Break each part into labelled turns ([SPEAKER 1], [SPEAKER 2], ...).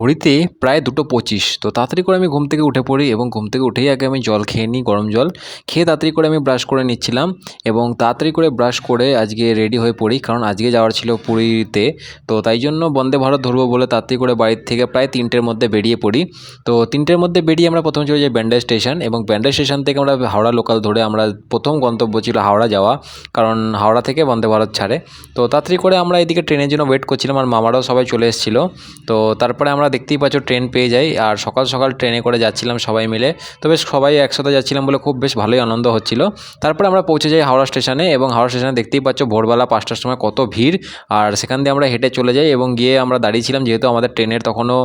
[SPEAKER 1] ঘড়িতে প্রায় 2:25। তো তাড়াতাড়ি করে আমি ঘুম থেকে উঠে পড়ি এবং ঘুম থেকে উঠেই আগে আমি জল খেয়ে নিই, গরম জল খেয়ে তাড়াতাড়ি করে আমি ব্রাশ করে নিচ্ছিলাম এবং তাড়াতাড়ি করে ব্রাশ করে আজকে রেডি হয়ে পড়ি, কারণ আজকে যাওয়ার ছিল পুরীতে। তো তাই জন্য বন্দে ভারত ধরবো বলে তাড়াতাড়ি করে বাড়ির থেকে প্রায় 3টের মধ্যে বেরিয়ে পড়ি। তো 3টের মধ্যে বেরিয়ে আমরা প্রথমে চলে যাই ব্যান্ডেল স্টেশন এবং ব্যান্ডেল স্টেশন থেকে আমরা হাওড়া লোকাল ধরে আমরা প্রথম গন্তব্য ছিল হাওড়া যাওয়া, কারণ হাওড়া থেকে বন্দে ভারত ছাড়ে। তো তাড়াতাড়ি করে আমরা এদিকে ট্রেনের জন্য ওয়েট করছিলাম, আর মামারাও সবাই চলে এসেছিলো। তো তারপরে আমরা দেখতেই পাচ্ছ ট্রেন পেয়ে যাই, আর সকাল সকাল ট্রেনে করে যাচ্ছিলাম সবাই মিলে। তো বেশ সবাই একসাথে যাচ্ছিলাম বলে খুব বেশ ভালোই আনন্দ হচ্ছিল। তারপরে আমরা পৌঁছে যাই হাওড়া স্টেশনে এবং হাওড়া স্টেশনে দেখতেই পাচ্ছ ভোরবেলা 5টার সময় কত ভিড়, আর সেখান দিয়ে আমরা হেঁটে চলে যাই এবং গিয়ে আমরা দাঁড়িয়েছিলাম যেহেতু আমাদের ট্রেনের তখনও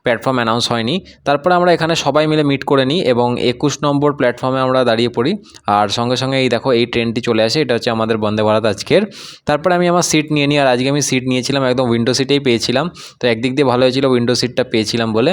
[SPEAKER 1] প্ল্যাটফর্ম অ্যানাউন্স হয়নি। তারপরে আমরা এখানে সবাই মিলে মিট করে নিই এবং 21 নম্বর প্ল্যাটফর্মে আমরা দাঁড়িয়ে পড়ি, আর সঙ্গে সঙ্গে এই দেখো এই ট্রেনটি চলে আসে, এটা হচ্ছে আমাদের বন্দে ভারত আজকের। তারপরে আমি আমার সিট নিয়ে নিই, আর আজকে আমি সিট নিয়েছিলাম একদম উইন্ডো সিটেই পেয়েছিলাম। তো একদিক দিয়ে ভালো হয়েছিল উইন্ডো সিটটা পেয়েছিলাম বলে,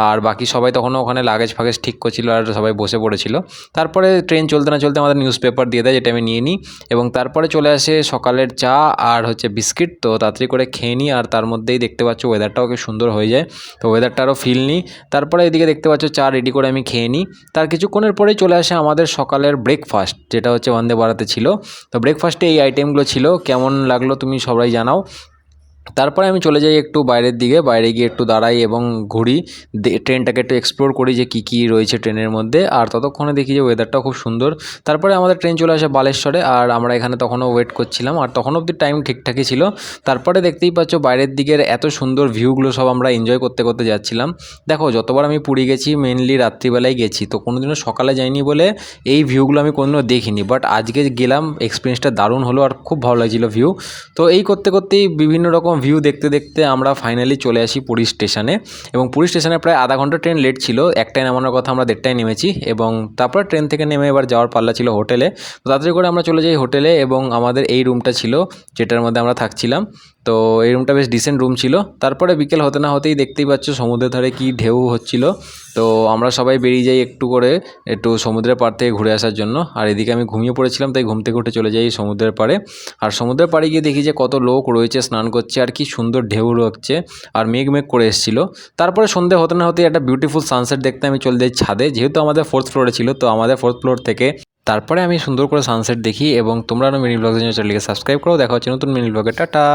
[SPEAKER 1] আর বাকি সবাই তখনও ওখানে লাগেজ ফাগেজ ঠিক করছিল আর সবাই বসে পড়েছিল। তারপরে ট্রেন চলতে না চলতে আমাদের নিউজ পেপার দিয়ে দেয়, যেটা আমি নিয়ে নিই এবং তারপরে চলে আসে সকালের চা আর হচ্ছে বিস্কিট। তো তাড়াতাড়ি করে খেয়ে নিই, আর তার মধ্যেই দেখতে পাচ্ছ ওয়েদারটাও কি সুন্দর হয়ে যায়, তো ওয়েদারটা আরও ফিল নিই। তারপরে এদিকে দেখতে পাচ্ছ চা রেডি করে আমি খেয়ে নিই। তার কিছুক্ষণের পরেই চলে আসে আমাদের সকালের ব্রেকফাস্ট, যেটা হচ্ছে বন্দে ভারতে ছিল। তো ব্রেকফাস্টে এই আইটেমগুলো ছিল, কেমন লাগলো তুমি সবাই জানাও। তারপরে আমি চলে যাই একটু বাইরের দিকে, বাইরে গিয়ে একটু দাঁড়াই এবং ঘুরি, ট্রেনটাকে একটু এক্সপ্লোর করি যে কী রয়েছে ট্রেনের মধ্যে, আর ততক্ষণে দেখি যে ওয়েদারটাও খুব সুন্দর। তারপরে আমাদের ট্রেন চলে আসে বালেশ্বরে, আর আমরা এখানে তখনও ওয়েট করছিলাম, আর তখন অবধি টাইম ঠিকঠাকই ছিল। তারপরে দেখতেই পাচ্ছ বাইরের দিকের এত সুন্দর ভিউগুলো সব আমরা এনজয় করতে করতে যাচ্ছিলাম। দেখো যতবার আমি পুরী গেছি মেনলি রাত্রিবেলায় গেছি, তো কোনোদিনও সকালে যাইনি বলে এই ভিউগুলো আমি কোনোদিনও দেখিনি, বাট আজকে গেলাম, এক্সপিরিয়েন্সটা দারুণ হলো আর খুব ভালো লাগছিলো ভিউ। তো এই করতে করতেই বিভিন্ন রকম ভিউ দেখতে দেখতে আমরা ফাইনালি চলে আসি পুরী স্টেশনে, এবং পুরী স্টেশনে প্রায় আধা ঘন্টা ট্রেন লেট ছিল, একটায় নামানোর কথা আমরা 1:30টায় নেমেছি, এবং তারপরে ট্রেন থেকে নেমে এবার যাওয়ার পাল্লা ছিল হোটেলে। তো তাড়াতাড়ি করে আমরা চলে যাই হোটেলে, এবং আমাদের এই রুমটা ছিল যেটার মধ্যে আমরা থাকছিলাম। তো এই রুমটা বেশ ডিসেন্ট রুম ছিল। তারপরে বিকেল হতে না হতেই দেখতেই পাচ্ছ সমুদ্রের ধারে কি ঢেউ হচ্ছিল। তো আমরা সবাই বেরিয়ে যাই একটু সমুদ্রের পাড় থেকে ঘুরে আসার জন্য, আর এদিকে আমি ঘুমিয়ে পড়েছিলাম, তাই ঘুম থেকে উঠে চলে যাই সমুদ্রের পাড়ে। আর সমুদ্রের পাড়ে গিয়ে দেখি যে কত লোক রয়েছে স্নান করছে, আর কি সুন্দর ঢেউ হচ্ছে, আর মেঘ করে এসেছিল। তারপরে সন্ধে হতে না হতেই একটা বিউটিফুল সানসেট দেখতে আমি চলে যাই ছাদে, যেহেতু আমাদের 4th ফ্লোরে ছিল, তো আমাদের 4th ফ্লোর থেকে তারপরে আমি সুন্দর করে সানসেট দেখি। এবং তোমরা মিনি ব্লগের জন্য চ্যানেলকে সাবস্ক্রাইব করো। দেখা হচ্ছে নতুন মিনি ব্লগে, টাটা।